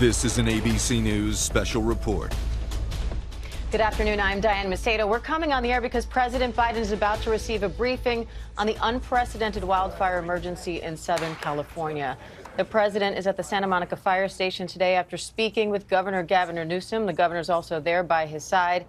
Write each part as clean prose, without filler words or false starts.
This is an ABC News special report. Good afternoon. I'm Diane Macedo. We're coming on the air because President Biden is about to receive a briefing on the unprecedented wildfire emergency in Southern California. The president is at the Santa Monica Fire Station today after speaking with Governor Gavin Newsom. The governor's also there by his side.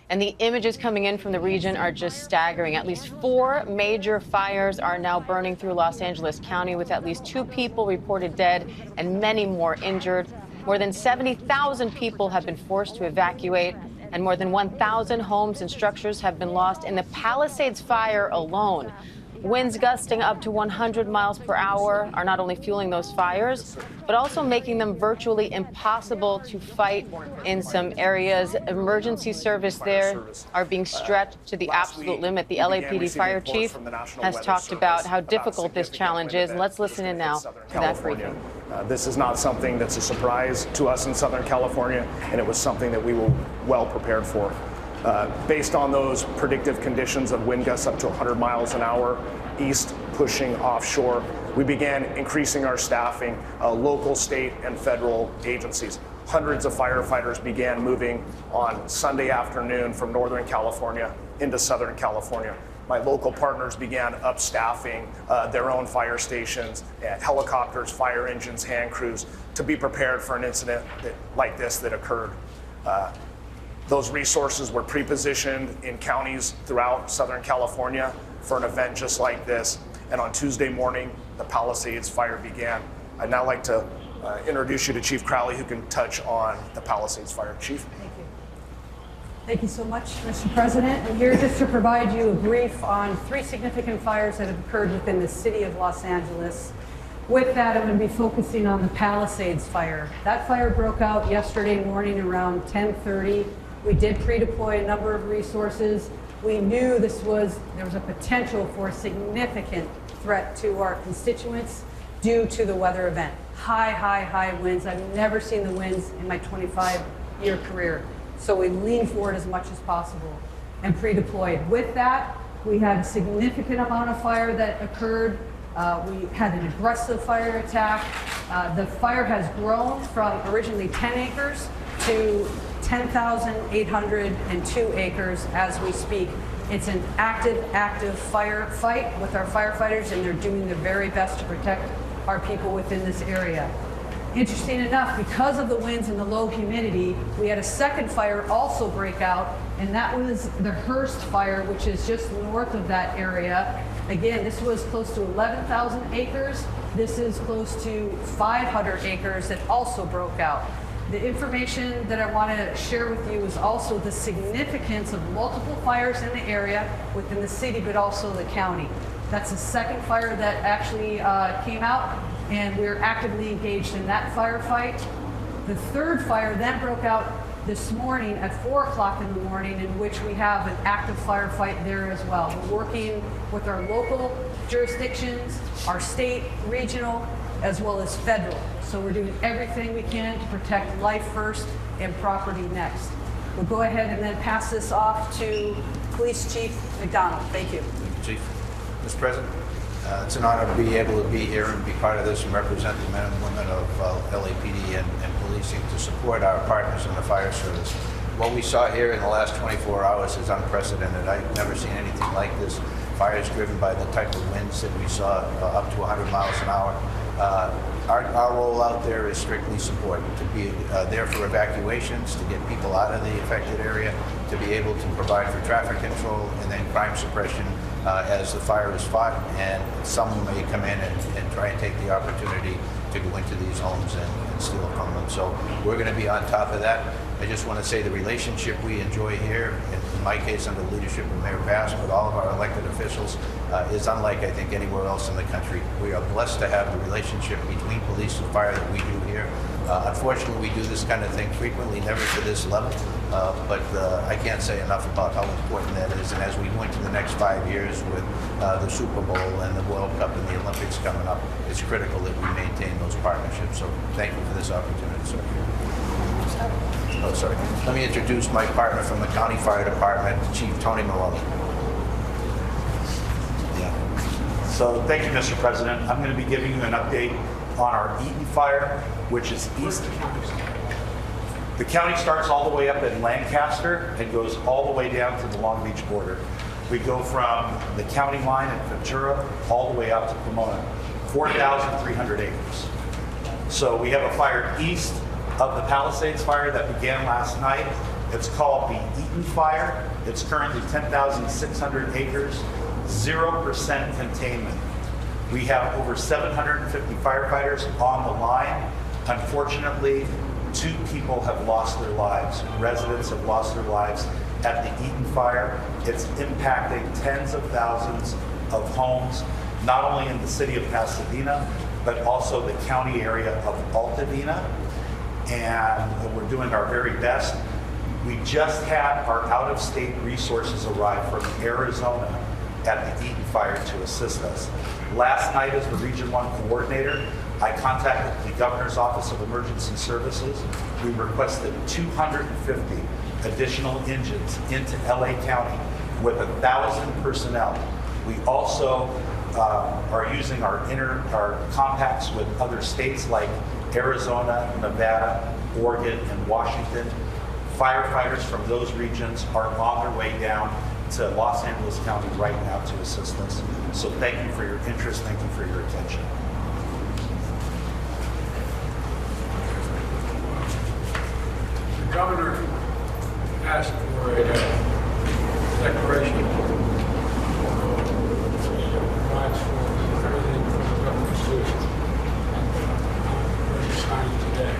And the images coming in from the region are just staggering. At least 4 major fires are now burning through Los Angeles County, with at least 2 people reported dead and many more injured. More than 70,000 people have been forced to evacuate, and more than 1,000 homes and structures have been lost in the Palisades fire alone. Winds gusting up to 100 miles per hour are not only fueling those fires, but also making them virtually impossible to fight in some areas. Emergency service there are being stretched to the absolute limit. The LAPD fire chief has talked about how difficult this challenge is. Let's listen in now to that briefing. This is not something that's a surprise to us in Southern California, and it was something that we were well prepared for. Based on those predictive conditions of wind gusts up to 100 miles an hour east pushing offshore, we began increasing our staffing, local, state, and federal agencies. Hundreds of firefighters began moving on Sunday afternoon from Northern California into Southern California. My local partners began upstaffing their own fire stations, helicopters, fire engines, hand crews, to be prepared for an incident like this that occurred. Those resources were pre-positioned in counties throughout Southern California for an event just like this. And on Tuesday morning, the Palisades fire began. I'd now like to introduce you to Chief Crowley, who can touch on the Palisades fire. Chief. Thank you. Thank you so much, Mr. President. I'm here just to provide you a brief on 3 significant fires that have occurred within the city of Los Angeles. With that, I'm going to be focusing on the Palisades fire. That fire broke out yesterday morning around 10:30. We did pre-deploy a number of resources. We knew there was a potential for a significant threat to our constituents due to the weather event. High winds. I've never seen the winds in my 25-year career. So we leaned forward as much as possible and pre-deployed. With that, we had a significant amount of fire that occurred. We had an aggressive fire attack. The fire has grown from originally 10 acres to 10,802 acres as we speak. It's an active firefight with our firefighters, and they're doing their very best to protect our people within this area. Interesting enough, because of the winds and the low humidity, we had a second fire also break out, and that was the Hearst fire, which is just north of that area. Again, this was close to 11,000 acres. This is close to 500 acres that also broke out. The information that I want to share with you is also the significance of multiple fires in the area within the city, but also the county. That's the second fire that actually came out, and we're actively engaged in that firefight. The third fire then broke out this morning at 4 o'clock in the morning, in which we have an active firefight there as well. We're working with our local jurisdictions, our state, regional, as well as federal. So we're doing everything we can to protect life first and property next. We'll go ahead and then pass this off to Police Chief McDonald. Thank you. Thank you, Chief. Mr. President, it's an honor to be able to be here and be part of this and represent the men and women of LAPD and policing to support our partners in the fire service. What we saw here in the last 24 hours is unprecedented. I've never seen anything like this. Fires driven by the type of winds that we saw up to 100 miles an hour. Our role out there is strictly support, to be there for evacuations, to get people out of the affected area, to be able to provide for traffic control, and then crime suppression as the fire is fought, and someone may come in and try and take the opportunity to go into these homes and steal from them. So we're going to be on top of that. I just want to say the relationship we enjoy here, in my case under the leadership of Mayor Bass, but all of our elected officials, is unlike, I think, anywhere else in the country. We are blessed to have the relationship between police and fire that we do here. Unfortunately, we do this kind of thing frequently, never to this level, but I can't say enough about how important that is. And as we go into the next 5 years with the Super Bowl and the World Cup and the Olympics coming up, it's critical that we maintain those partnerships. So thank you for this opportunity, sir. Oh, sorry. Let me introduce my partner from the County Fire Department, Chief Tony Maloney. So thank you, Mr. President. I'm going to be giving you an update on our Eaton fire, which is east. The county starts all the way up in Lancaster and goes all the way down to the Long Beach border. We go from the county line at Ventura all the way out to Pomona, 4,300 acres. So we have a fire east of the Palisades fire that began last night. It's called the Eaton fire. It's currently 10,600 acres, 0% containment. We have over 750 firefighters on the line. Unfortunately, 2 people have lost their lives. Residents have lost their lives at the Eaton fire. It's impacting tens of thousands of homes, not only in the city of Pasadena, but also the county area of Altadena. And we're doing our very best. We just had our out-of-state resources arrive from Arizona at the Eaton fire to assist us. Last night, as the Region 1 coordinator, I contacted the Governor's Office of Emergency Services. We requested 250 additional engines into LA County with 1,000 personnel. We also are using our compacts with other states like Arizona, Nevada, Oregon, and Washington. Firefighters from those regions are on their way down to Los Angeles County right now to assist us. So thank you for your interest, thank you for your attention. The governor asked for a declaration provides for everything from the government to we're signing today.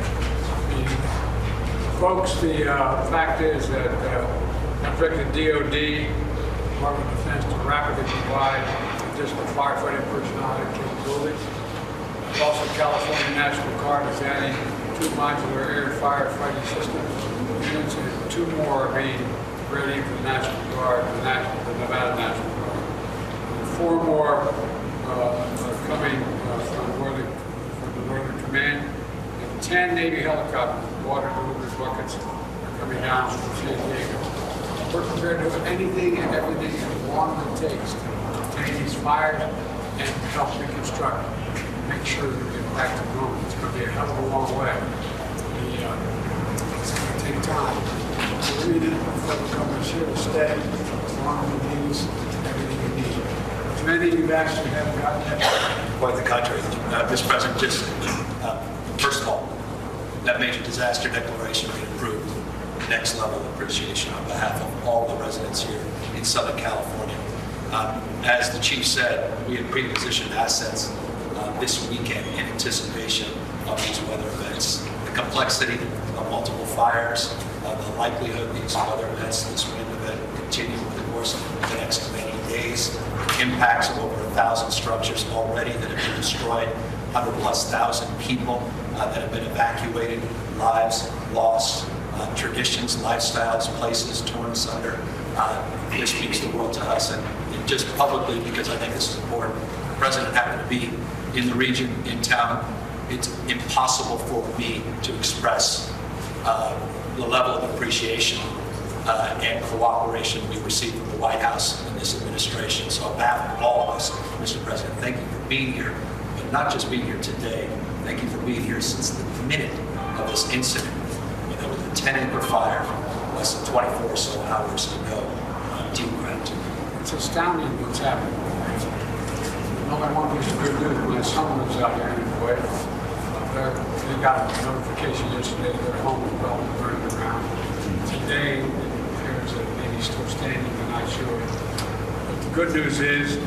Folks, the fact is that I directed DOD, Department of Defense, to rapidly provide additional firefighting personnel and capabilities. Also, California National Guard is adding 2 modular air firefighting systems units, and 2 more are being ready for the National Guard, the Nevada National Guard. And 4 more are coming from the Northern Command, and 10 Navy helicopters, water delivery buckets, are coming down from San Diego. We're prepared to do anything and everything as long as it takes to contain these fires and help reconstruct, make sure that we get back to normal. It's going to be a hell of a long way. It's going to take time. So we need the federal government's here to stay as long as it needs everything we need. As many of you actually haven't gotten that. Quite the contrary. Mr. President, just first of all, that major disaster declaration we approved. Next level of appreciation on behalf of all the residents here in Southern California. As the chief said, we had pre-positioned assets this weekend in anticipation of these weather events. The complexity of multiple fires, the likelihood these weather events, this wind event will continue over the course of the next many days. Impacts of over 1,000 structures already that have been destroyed, 100,000+ people that have been evacuated, lives lost, traditions, lifestyles, places torn asunder. This means the world to us, and just publicly, because I think this is important, the president happened to be in the region, in town. It's impossible for me to express the level of appreciation and cooperation we received from the White House and this administration. So on behalf of all of us, Mr. President, thank you for being here, but not just being here today. Thank you for being here since the minute of this incident. There was a 10-acre fire, less than 24 or so hours to go. Deep gratitude. It's astounding what's happening. Only one piece of good news, my son lives out here anyway. They got a notification yesterday that their home was well burned to the ground. Today, it appears that maybe still standing, I'm not sure. But the good news is,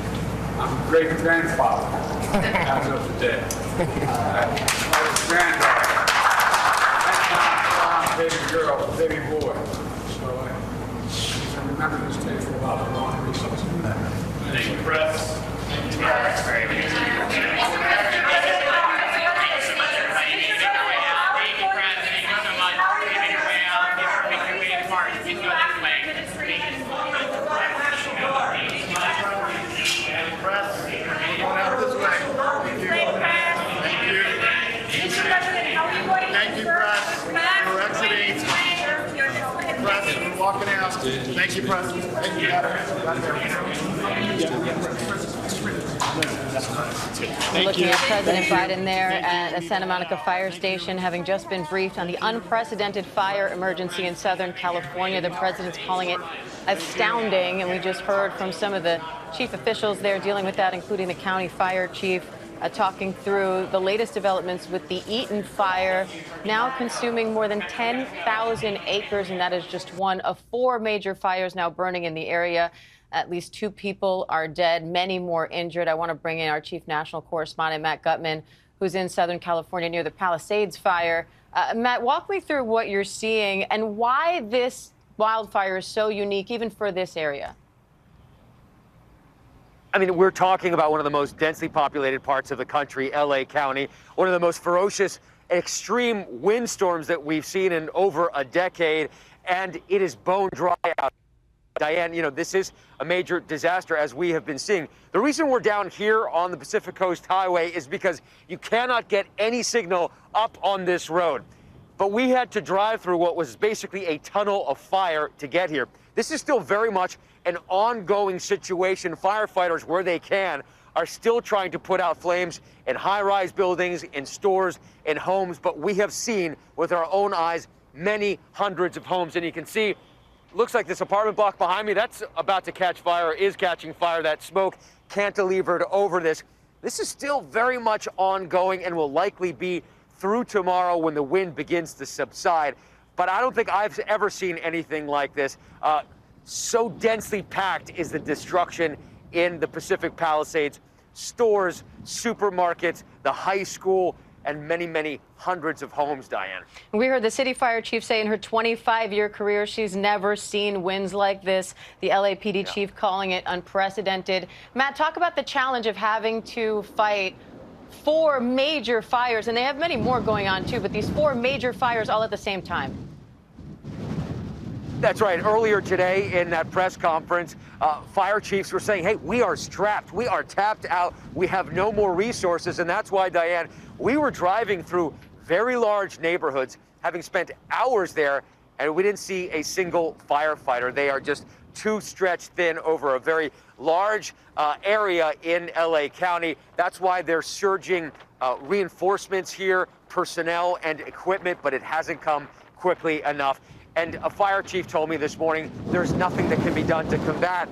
I'm a great-grandfather as of today. My granddaughter. Baby girl, baby boy. So I remember this day for a lot of long reasons. Thank you, press. Thank you, Walking out. Thank you, President. Thank you, Adam. Right there. We're looking at President Biden there at a Santa Monica fire station, having just been briefed on the unprecedented fire emergency in Southern California. The president's calling it astounding, and we just heard from some of the chief officials there dealing with that, including the county fire chief, talking through the latest developments with the Eaton fire, now consuming more than 10,000 acres, and that is just one of 4 major fires now burning in the area. At least 2 people are dead, many more injured. I want to bring in our chief national correspondent, Matt Gutman, who's in Southern California near the Palisades fire. Matt, walk me through what you're seeing and why this wildfire is so unique, even for this area. I mean, we're talking about one of the most densely populated parts of the country, LA County, one of the most ferocious extreme windstorms that we've seen in over a decade, and it is bone dry out. Diane, you know, this is a major disaster, as we have been seeing. The reason we're down here on the Pacific Coast Highway is because you cannot get any signal up on this road. But we had to drive through what was basically a tunnel of fire to get here. This is still very much an ongoing situation. Firefighters, where they can, are still trying to put out flames in high-rise buildings, in stores, in homes. But we have seen with our own eyes many hundreds of homes. And you can see, looks like this apartment block behind me, that's about to catch fire, is catching fire. That smoke cantilevered over this. This is still very much ongoing and will likely be through tomorrow when the wind begins to subside. But I don't think I've ever seen anything like this. So densely packed is the destruction in the Pacific Palisades. Stores, supermarkets, the high school, and many, many hundreds of homes, Diane. We heard the city fire chief say in her 25-year career she's never seen winds like this. The LAPD chief calling it unprecedented. Matt, talk about the challenge of having to fight 4 major fires, and they have many more going on too, but these 4 major fires all at the same time. That's right. Earlier today in that press conference, fire chiefs were saying, hey, we are strapped, we are tapped out, we have no more resources. And that's why, Diane, we were driving through very large neighborhoods, having spent hours there, and we didn't see a single firefighter. They are just too stretched thin over a very large area in LA County. That's why they're surging reinforcements here, personnel and equipment, but it hasn't come quickly enough. And a fire chief told me this morning there's nothing that can be done to combat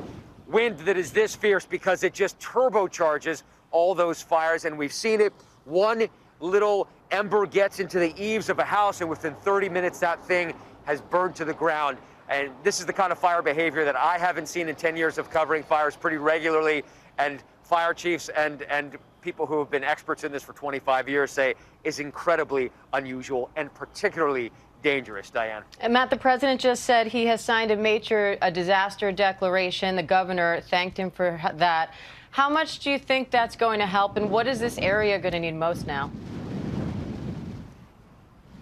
wind that is this fierce because it just turbocharges all those fires. And we've seen it. One little ember gets into the eaves of a house, and within 30 minutes, that thing has burned to the ground. And this is the kind of fire behavior that I haven't seen in 10 years of covering fires pretty regularly. And fire chiefs and people who have been experts in this for 25 years say is incredibly unusual and particularly dangerous, Diane. And Matt, the president just said he has signed a disaster declaration. The governor thanked him for that. How much do you think that's going to help, and what is this area going to need most now?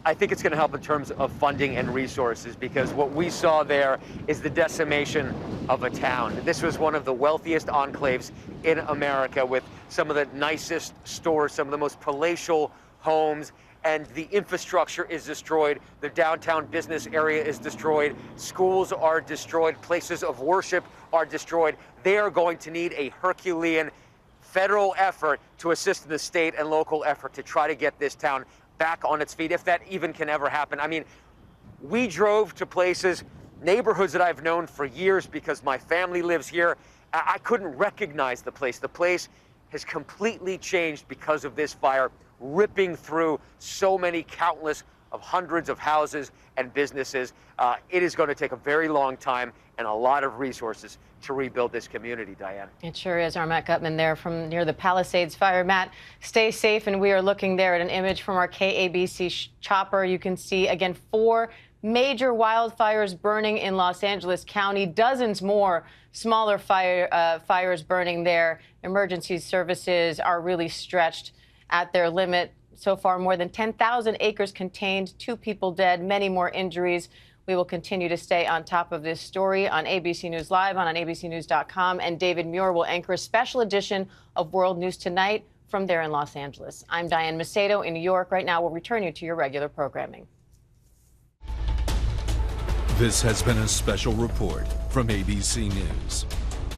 I think it's going to help in terms of funding and resources, because what we saw there is the decimation of a town. This was one of the wealthiest enclaves in America, with some of the nicest stores, some of the most palatial homes, and the infrastructure is destroyed. The downtown business area is destroyed. Schools are destroyed. Places of worship are destroyed. They are going to need a Herculean federal effort to assist the state and local effort to try to get this town back on its feet, if that even can ever happen. I mean, we drove to places, neighborhoods that I've known for years because my family lives here. I couldn't recognize the place. The place has completely changed because of this fire, ripping through so many countless of hundreds of houses and businesses. It is going to take a very long time and a lot of resources to rebuild this community, Diane. It sure is. Our Matt Gutman there from near the Palisades fire. Matt, stay safe, and we are looking there at an image from our KABC chopper. You can see, again, 4 major wildfires burning in Los Angeles County, dozens more smaller fires burning there. Emergency services are really stretched at their limit. So far, more than 10,000 acres contained, 2 people dead, many more injuries. We will continue to stay on top of this story on ABC News Live, on abcnews.com, and David Muir will anchor a special edition of World News Tonight from there in Los Angeles. I'm Diane Macedo in New York. Right now, we'll return you to your regular programming. This has been a special report from ABC News.